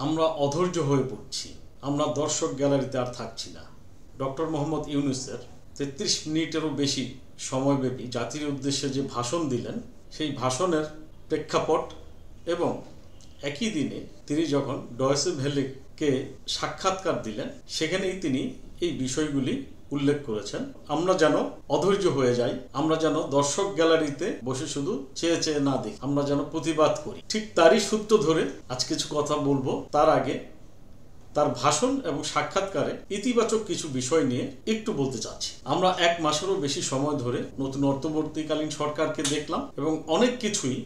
আমরা অধৈর্য হয়ে পড়ছি, আমরা দর্শক গ্যালারিতে আর থাকছি না। ডক্টর মোহাম্মদ ইউনূসের ৩৩ মিনিটেরও বেশি সময়ব্যাপী জাতির উদ্দেশ্যে যে ভাষণ দিলেন, সেই ভাষণের প্রেক্ষাপট এবং একই দিনে তিনি যখন ডয়েচে ভেলেকে সাক্ষাৎকার দিলেন, সেখানেই তিনি এই বিষয়গুলি উল্লেখ করেছেন। আমরা যেন অধৈর্য হয়ে যাই, আমরা যেন দর্শক গ্যালারিতে বসে শুধু চেয়ে চেয়ে না দেখি, আমরা যেন প্রতিবাদ করি। ঠিক তারই সূত্র ধরে আজ কিছু কথা বলবো। তার আগে তার ভাষণ এবং সাক্ষাৎকারে ইতিবাচক কিছু বিষয় নিয়ে একটু বলতে চাচ্ছি। আমরা 1 মাসেরও বেশি সময় ধরে নতুন অন্তর্বর্তীকালীন সরকারকে দেখলাম এবং অনেক কিছুই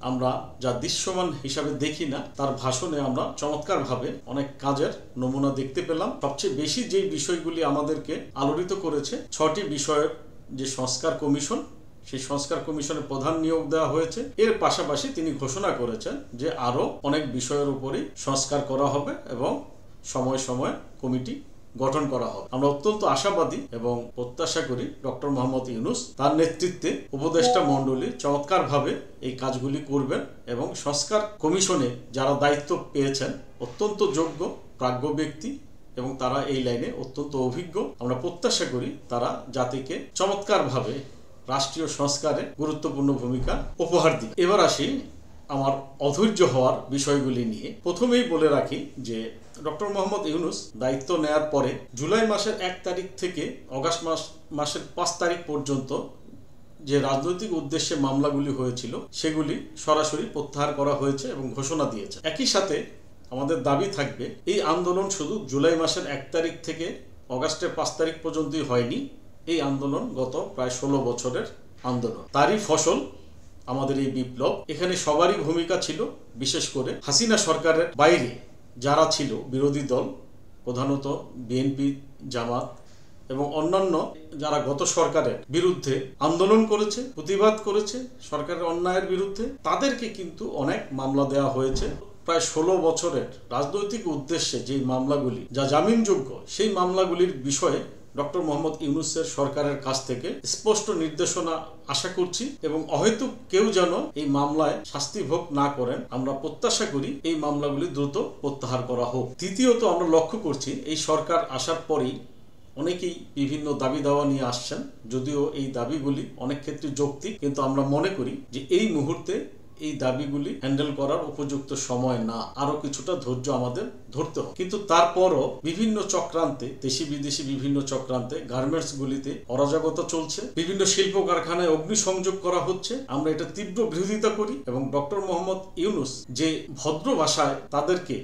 আমরা যা দৃশ্যমান হিসাবে দেখি না, তার ভাষণে আমরা চমৎকারভাবে অনেক কাজের নমুনা দেখতে পেলাম। সবচেয়ে বেশি যে বিষয়গুলি আমাদেরকে আলোড়িত করেছে, 6টি বিষয়ের যে সংস্কার কমিশন, সেই সংস্কার কমিশনে প্রধান নিয়োগ দেওয়া হয়েছে। এর পাশাপাশি তিনি ঘোষণা করেছেন যে আরো অনেক বিষয়ের উপরই সংস্কার করা হবে এবং সময় সময় কমিটি গঠন করা হবে। আমরা অত্যন্ত আশাবাদী এবং প্রত্যাশা করি ডক্টর মোহাম্মদ ইউনূস তার নেতৃত্বে উপদেষ্টা মণ্ডলী চমৎকারভাবে এই কাজগুলি করবেন এবং সংস্কার কমিশনে যারা দায়িত্ব পেয়েছেন অত্যন্ত যোগ্য প্রাজ্ঞ ব্যক্তি এবং তারা এই লাইনে অত্যন্ত অভিজ্ঞ। আমরা প্রত্যাশা করি তারা জাতিকে চমৎকারভাবে রাষ্ট্রীয় সংস্কারে গুরুত্বপূর্ণ ভূমিকা উপহার দিবে। এবার আসি আমার অধৈর্য হওয়ার বিষয়গুলি নিয়ে। প্রথমেই বলে রাখি যে ডক্টর মোহাম্মদ ইউনূস দায়িত্ব নেয়ার পরে জুলাই মাসের 1 তারিখ থেকে অগাস্ট মাসের 5 তারিখ পর্যন্ত যে রাজনৈতিক উদ্দেশ্যে মামলাগুলি হয়েছিল সেগুলি সরাসরি প্রত্যাহার করা হয়েছে এবং ঘোষণা দিয়েছে। একই সাথে আমাদের দাবি থাকবে এই আন্দোলন শুধু জুলাই মাসের 1 তারিখ থেকে অগাস্টের 5 তারিখ পর্যন্তই হয়নি। এই আন্দোলন গত প্রায় 16 বছরের আন্দোলন, তারই ফসল আমাদের এই বিপ্লব। এখানে সবারই ভূমিকা ছিল, বিশেষ করে হাসিনা সরকারের বাইরে যারা ছিল বিরোধী দল, প্রধানত বিএনপি, জামাত এবং অন্যান্য যারা গত সরকারের বিরুদ্ধে আন্দোলন করেছে, প্রতিবাদ করেছে সরকারের অন্যায়ের বিরুদ্ধে, তাদেরকে কিন্তু অনেক মামলা দেওয়া হয়েছে। প্রায় 16 বছরের রাজনৈতিক উদ্দেশ্যে যে মামলাগুলি যা জামিনযোগ্য, সেই মামলাগুলির বিষয়ে ডক্টর মোহাম্মদ ইউনূসের সরকারের কাছ থেকে স্পষ্ট নির্দেশনা আশা করছি এবং অহেতুক কেউ যেন এই মামলায় শাস্তি ভোগ না করেন। আমরা প্রত্যাশা করি এই মামলাগুলি দ্রুত প্রত্যাহার করা হোক। দ্বিতীয়ত, আমরা লক্ষ্য করছি এই সরকার আসার পরেই অনেকেই বিভিন্ন দাবি দাওয়া নিয়ে আসছেন, যদিও এই দাবিগুলি অনেক ক্ষেত্রে যৌক্তিক, কিন্তু আমরা মনে করি যে এই মুহূর্তে এই দাবিগুলি হ্যান্ডেল করার উপযুক্ত সময় না, আরো কিছুটা ধৈর্য আমাদের ধরতে হবে। কিন্তু তারপরও বিভিন্ন চক্রান্তে, দেশি বিদেশি বিভিন্ন চক্রান্তে গার্মেন্টস গুলিতে অরাজকতা চলছে, বিভিন্ন শিল্প কারখানায় অগ্নিসংযোগ করা হচ্ছে। আমরা এটা তীব্র বিরোধিতা করি এবং ডক্টর মোহাম্মদ ইউনূস যে ভদ্র ভাষায় তাদেরকে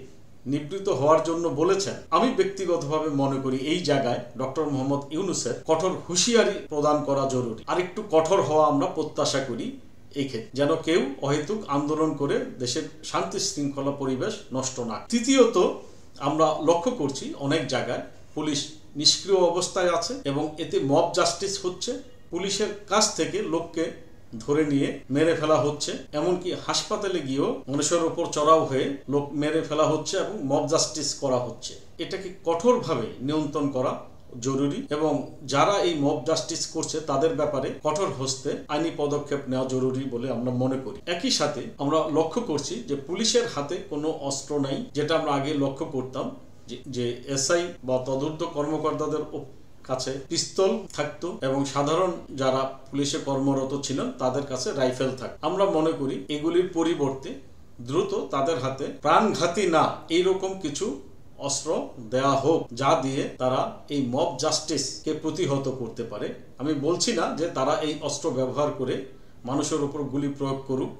নিবৃত হওয়ার জন্য বলেছেন, আমি ব্যক্তিগতভাবে মনে করি এই জায়গায় ডক্টর মোহাম্মদ ইউনূসের কঠোর হুঁশিয়ারি প্রদান করা জরুরি। আরেকটু কঠোর হওয়া আমরা প্রত্যাশা করি এই ক্ষেত্রে, যেন কেউ অহেতুক আন্দোলন করে দেশের শান্তি শৃঙ্খলা পরিবেশ নষ্ট না। তৃতীয়ত, আমরা লক্ষ্য করছি অনেক জায়গায় পুলিশ নিষ্ক্রিয় অবস্থায় আছে এবং এতে মব জাস্টিস হচ্ছে। পুলিশের কাছ থেকে লোককে ধরে নিয়ে মেরে ফেলা হচ্ছে, এমনকি হাসপাতালে গিয়েও মানুষের উপর চড়াও হয়ে লোক মেরে ফেলা হচ্ছে এবং মব জাস্টিস করা হচ্ছে। এটাকে কঠোরভাবে নিয়ন্ত্রণ করা জরুরি এবং যারা এই মব জাস্টিস করছে তাদের ব্যাপারে কঠোর হস্তে আইনি পদক্ষেপ নেওয়া জরুরি বলে আমরা মনে করি। একই সাথে আমরা লক্ষ্য করছি যে পুলিশের হাতে কোনো অস্ত্র নাই, যেটা আমরা আগে লক্ষ্য করতাম যে এসআই বা তদূর্ধ্ব কর্মকর্তাদের কাছে পিস্তল থাকতো এবং সাধারণ যারা পুলিশে কর্মরত ছিলেন তাদের কাছে রাইফেল থাকতো। আমরা মনে করি এগুলির পরিবর্তে দ্রুত তাদের হাতে প্রাণঘাতী না এইরকম কিছু অস্ত্র দেয়া হোক, যা দিয়ে তারা এই মব জাস্টিসকে প্রতিহত করতে পারে। আমি বলছি না যে তারা এই অস্ত্র ব্যবহার করে মানুষের উপর গুলি প্রয়োগ করুক,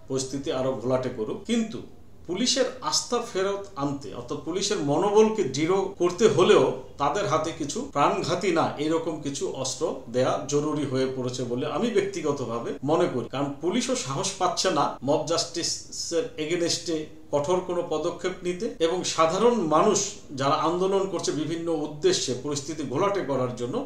পরিস্থিতি আরো ঘোলাটে করুক, কিন্তু পুলিশের আস্থা ফেরত আনতে অর্থাৎ পুলিশের মনোবলকে দৃঢ় করতে হলেও তাদের হাতে কিছু প্রাণঘাতী না এরকম কিছু অস্ত্র দেয়া জরুরি হয়ে পড়েছে বলে আমি ব্যক্তিগতভাবে মনে করি। কারণ পুলিশও সাহস পাচ্ছে না মব জাস্টিসের এগেনস্টে কঠোর কোনো পদক্ষেপ নিতে এবং সাধারণ মানুষ যারা আন্দোলন করছে বিভিন্ন উদ্দেশ্যে পরিস্থিতি ঘোলাটে করার জন্য,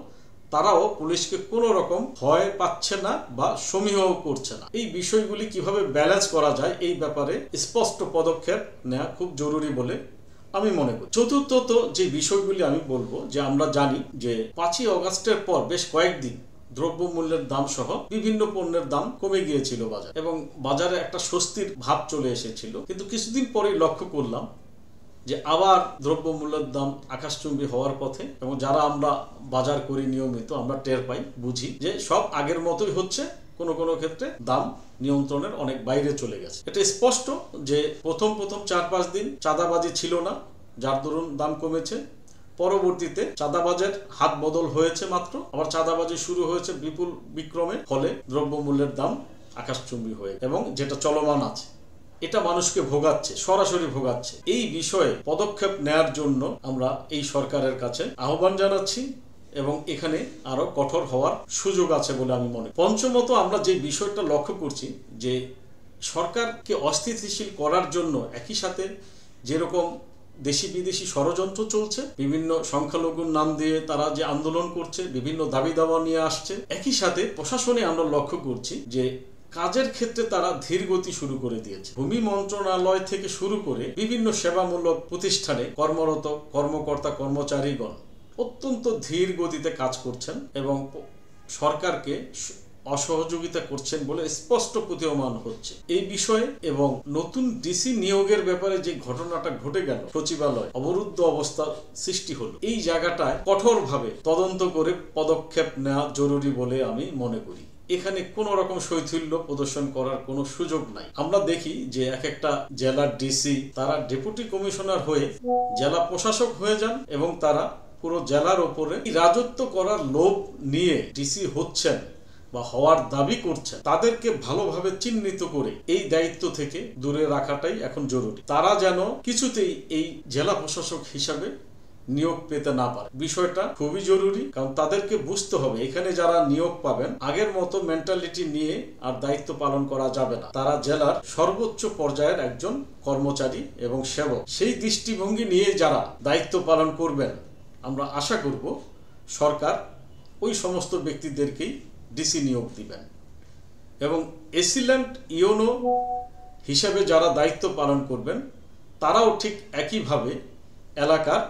তারাও পুলিশকে কোনো রকম ভয় পাচ্ছে না বা সমীহ করছে না। এই বিষয়গুলি কিভাবে ব্যালেন্স করা যায় এই ব্যাপারে স্পষ্ট পদক্ষেপ নেওয়া খুব জরুরি বলে আমি মনে করি। চতুর্থত যে বিষয়গুলি আমি বলবো, যে আমরা জানি যে 5ই অগাস্টের পর বেশ কয়েকদিন দ্রব্যমূল্যের দাম সহ বিভিন্ন পণ্যের দাম কমে গিয়েছিল বাজার এবং বাজারে একটা স্বস্তির ভাব চলে এসেছিল। কিন্তু কিছুদিন পরেই লক্ষ্য করলাম যে আবার দ্রব্যমূল্যের দাম আকাশচুম্বী হওয়ার পথে, এবং যারা আমরা বাজার করি নিয়মিত আমরা টের পাই, বুঝি যে সব আগের মতোই হচ্ছে, কোনো কোনো ক্ষেত্রে দাম নিয়ন্ত্রণের অনেক বাইরে চলে গেছে। এটা স্পষ্ট যে প্রথম 4-5 দিন চাঁদাবাজি ছিল না, যার দরুন দাম কমেছে। পরবর্তীতে চাঁদাবাজের হাত বদল হয়েছে মাত্র, আবার চাঁদাবাজি শুরু হয়েছে বিপুল বিক্রমে, ফলে দ্রব্যমূল্যের দাম আকাশচুম্বী হয়ে, এবং যেটা চলমান আছে এটা মানুষকে ভোগাচ্ছে, সরাসরি ভোগাচ্ছে। এই বিষয়ে পদক্ষেপ নেয়ার জন্য আমরা এই সরকারের কাছে আহ্বান জানাচ্ছি, এবং এখানে আরো কঠোর হওয়ার সুযোগ আছে বলে আমি মনে করি। পঞ্চমত, আমরা যে বিষয়টা লক্ষ্য করছি যে সরকারকে অস্থিতিশীল করার জন্য একই সাথে যেরকম দেশি বিদেশি ষড়যন্ত্র চলছে, বিভিন্ন সংখ্যালঘুর নাম দিয়ে তারা যে আন্দোলন করছে, বিভিন্ন দাবি দাওয়া নিয়ে আসছে, একই সাথে প্রশাসনে আমরা লক্ষ্য করছি যে কাজের ক্ষেত্রে তারা ধীর গতি শুরু করে দিয়েছে। ভূমি মন্ত্রণালয় থেকে শুরু করে বিভিন্ন সেবামূলক প্রতিষ্ঠানে কর্মরত কর্মকর্তা কর্মচারীগণ অত্যন্ত ধীর গতিতে কাজ করছেন এবং সরকারকে অসহযোগিতা করছেন বলে স্পষ্ট প্রতীয়মান হচ্ছে। এই বিষয়ে এবং নতুন ডিসি নিয়োগের ব্যাপারে যে ঘটনাটা ঘটে গেল, সচিবালয় অবরুদ্ধ অবস্থার সৃষ্টি হলো, এই জায়গাটায় কঠোরভাবে তদন্ত করে পদক্ষেপ নেওয়া জরুরি বলে আমি মনে করি। এখানে কোন রকম শৈথিল্য প্রদর্শন করার কোনো সুযোগ নাই। আমরা দেখি যে এক একটা জেলার ডিসি তারা ডেপুটি কমিশনার হয়ে জেলা প্রশাসক হয়ে যান, এবং তারা পুরো জেলার ওপরে রাজত্ব করার লোভ নিয়ে ডিসি হচ্ছেন বা হওয়ার দাবি করছেন। তাদেরকে ভালোভাবে চিহ্নিত করে এই দায়িত্ব থেকে দূরে রাখাটাই এখন জরুরি। তারা যেন কিছুতেই এই জেলা প্রশাসক হিসাবে নিয়োগ পেতে না পারে, বিষয়টা খুবই জরুরি। কারণ তাদেরকে বুঝতে হবে এখানে যারা নিয়োগ পাবেন আগের মতো মেন্টালিটি নিয়ে আর দায়িত্ব পালন করা যাবে না। তারা জেলার সর্বোচ্চ পর্যায়ের একজন কর্মচারী এবং সেবক। সেই দৃষ্টিভঙ্গি নিয়ে যারা দায়িত্ব পালন করবেন, আমরা আশা করব সরকার ওই সমস্ত ব্যক্তিদেরকেই ডিসি নিয়োগ দিবেন, এবং এসিল্যান্ট ইওনো হিসাবে যারা দায়িত্ব পালন করবেন তারাও ঠিক একইভাবে এলাকার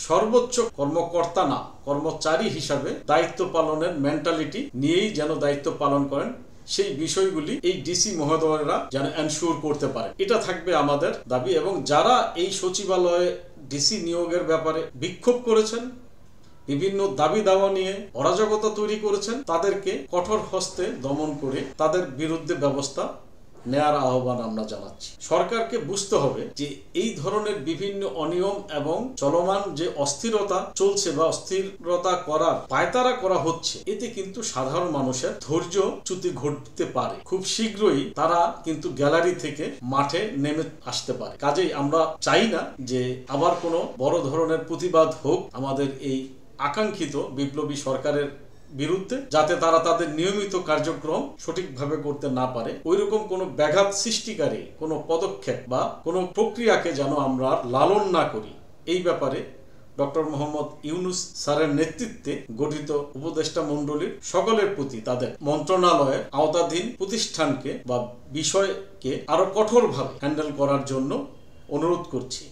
সর্বোচ্চ কর্মকর্তা না, কর্মচারী হিসাবে দায়িত্ব পালনের মেন্টালিটি নিয়েই যেন দায়িত্ব পালন করেন, সেই বিষয়গুলি এই ডিসি মহোদয়রা যেন এনশিওর করতে পারে, এটা থাকবে আমাদের দাবি। এবং যারা এই সচিবালয়ে ডিসি নিয়োগের ব্যাপারে বিক্ষোভ করেছেন, বিভিন্ন দাবি দাওয়া নিয়ে অরাজকতা তৈরি করেছেন, তাদেরকে কঠোর হস্তে দমন করে তাদের বিরুদ্ধে ব্যবস্থা নেয়ার আহ্বান আমরা জানাচ্ছি। সরকারকে বুঝতে হবে যে এই ধরনের বিভিন্ন অনিয়ম এবং চলমান যে অস্থিরতা চলছে বা অস্থিরতা করার পায়তারা করা হচ্ছে, এতে কিন্তু সাধারণ মানুষের ধৈর্যচ্যুতি ঘটতে পারে। খুব শীঘ্রই তারা কিন্তু গ্যালারি থেকে মাঠে নেমে আসতে পারে। কাজেই আমরা চাই না যে আবার কোনো বড় ধরনের প্রতিবাদ হোক আমাদের এই আকাঙ্ক্ষিত বিপ্লবী সরকারের বিরুদ্ধে, যাতে তারা তাদের নিয়মিত কার্যক্রম সঠিকভাবে করতে না পারে। ওইরকম কোনো ব্যাঘাত সৃষ্টিকারী কোনো পদক্ষেপ বা কোনো প্রক্রিয়াকে যেন আমরা লালন না করি, এই ব্যাপারে ডক্টর মোহাম্মদ ইউনূস স্যারের নেতৃত্বে গঠিত উপদেষ্টা মণ্ডলীর সকলের প্রতি তাদের মন্ত্রণালয়ের আওতাধীন প্রতিষ্ঠানকে বা বিষয়কে আরো কঠোরভাবে হ্যান্ডেল করার জন্য অনুরোধ করছি।